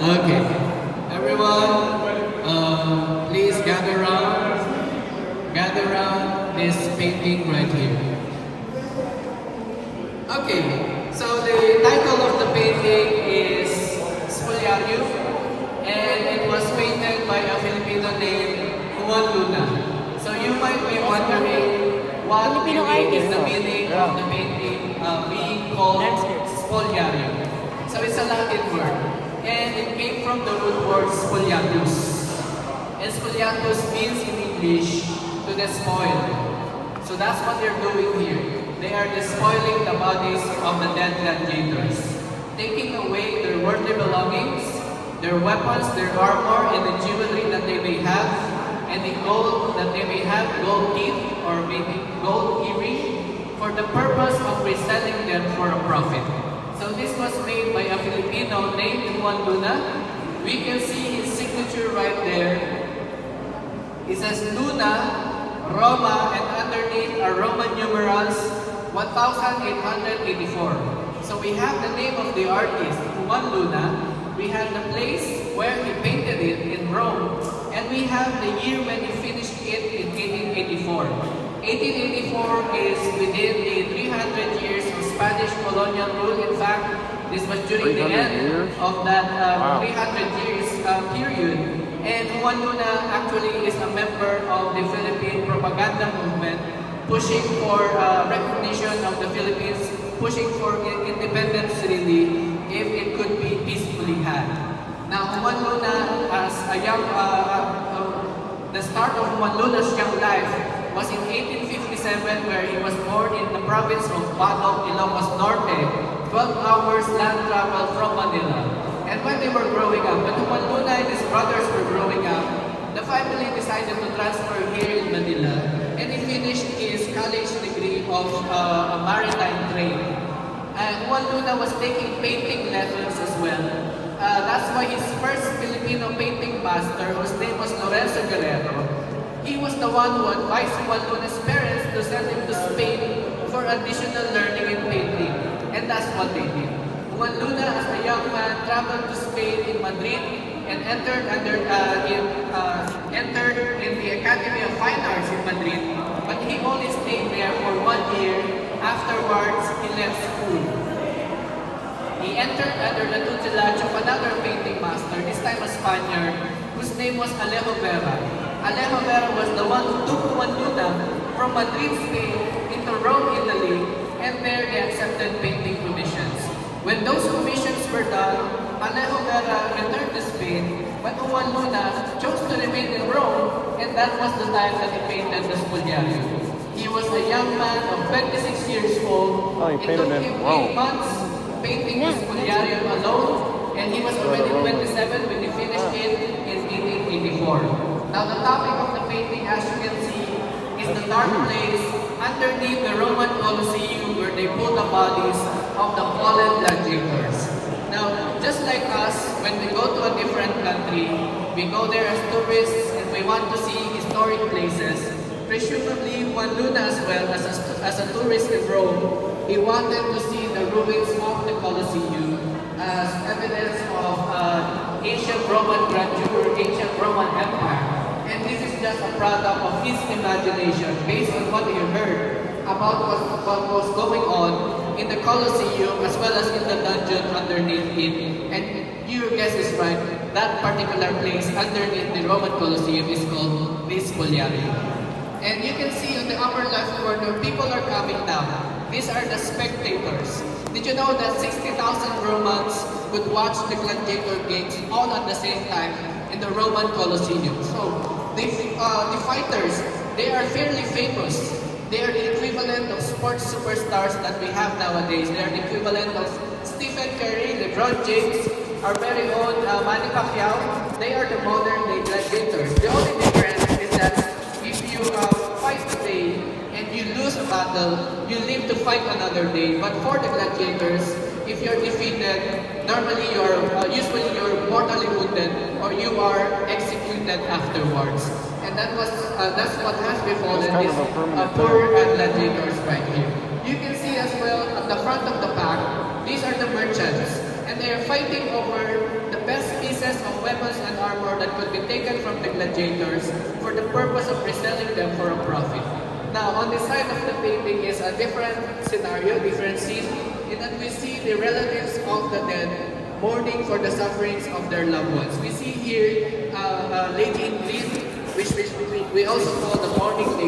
Okay, everyone, please gather around this painting right here. Okay, so the title of the painting is Spoliarium, and it was painted by a Filipino named Juan Luna. So you might be wondering what really is the meaning of the painting being called Spoliarium. So it's a Latin word, and it came from the root word spoliatus. And spoliatus means in English to despoil. So that's what they're doing here. They are despoiling the bodies of the dead gladiators, taking away their worldly belongings, their weapons, their armor, and the jewelry that they may have, and the gold that they may have, gold teeth or maybe gold earring, for the purpose of reselling them for a profit. So this was made by a Filipino named Juan Luna. We can see his signature right there. It says Luna, Roma, and underneath are Roman numerals 1884. So we have the name of the artist, Juan Luna. We have the place where he painted it in Rome, and we have the year when he finished it in 1884. 1884 is within the 300 years of Spanish colonial rule. In fact, this was during the end of that 300 years period. And Juan Luna actually is a member of the Philippine propaganda movement, pushing for recognition of the Philippines, pushing for independence really, if it could be peacefully had. Now, Juan Luna, as a young, the start of Juan Luna's young life was in 1857, where he was born in the province of Badog, Ilocos Norte, 12 hours land travel from Manila. And when they were growing up, when Juan Luna and his brothers were growing up, the family decided to transfer here in Manila, and he finished his college degree of maritime trade. And Juan Luna was taking painting lessons as well. That's why his first Filipino painting master, whose name was Lorenzo Guerrero, he was the one who advised Juan Luna's parents to send him to Spain for additional learning in painting. And that's what they did. Juan Luna, as a young man, traveled to Spain in Madrid and entered in the Academy of Fine Arts in Madrid. But he only stayed there for 1 year. Afterwards, he left school. He entered under the tutelage of another painting master, this time a Spaniard, whose name was Alejo Vera. Alejo Vera was the one who took Juan Luna from Madrid, Spain, into Rome, Italy, and there they accepted painting commissions. When those commissions were done, Alejo Vera returned to Spain, but Juan Luna chose to remain in Rome, and that was the time that he painted the Spoliarium. He was a young man of 26 years old. It took him 8 months painting the Spoliarium alone, and he was already 27 when he finished it in 1884. Now the topic of the painting, as you can see, is the dark place underneath the Roman Colosseum where they put the bodies of the fallen gladiators. Now, just like us, when we go to a different country, we go there as tourists and we want to see historic places. Presumably, Juan Luna as well, as a tourist in Rome, he wanted to see the ruins of the Colosseum as evidence of ancient Roman grandeur, ancient Roman Empire. And this is just a product of his imagination based on what he heard about what was going on in the Colosseum as well as in the dungeon underneath it. And your guess is right, that particular place underneath the Roman Colosseum is called the Spoliarium. And you can see on the upper left corner, people are coming down. These are the spectators. Did you know that 60,000 Romans could watch the gladiator games all at the same time in the Roman Colosseum? So the fighters, they are fairly famous. They are the equivalent of sports superstars that we have nowadays. They are the equivalent of Stephen Curry, LeBron James, our very own Manny Pacquiao. They are the modern day gladiators. The only difference is that if you fight today and you lose a battle, you live to fight another day. But for the gladiators, if you're defeated, normally usually you're mortally wounded or you are executed afterwards. And that's what has befallen these poor gladiators right here. You can see as well at the front of the pack, these are the merchants, and they are fighting over the the best pieces of weapons and armor that could be taken from the gladiators for the purpose of reselling them for a profit. Now, on the side of the painting is a different scenario, different scene, in that we see the relatives of the dead mourning for the sufferings of their loved ones. We see here a lady in green, which we also call the mourning lady.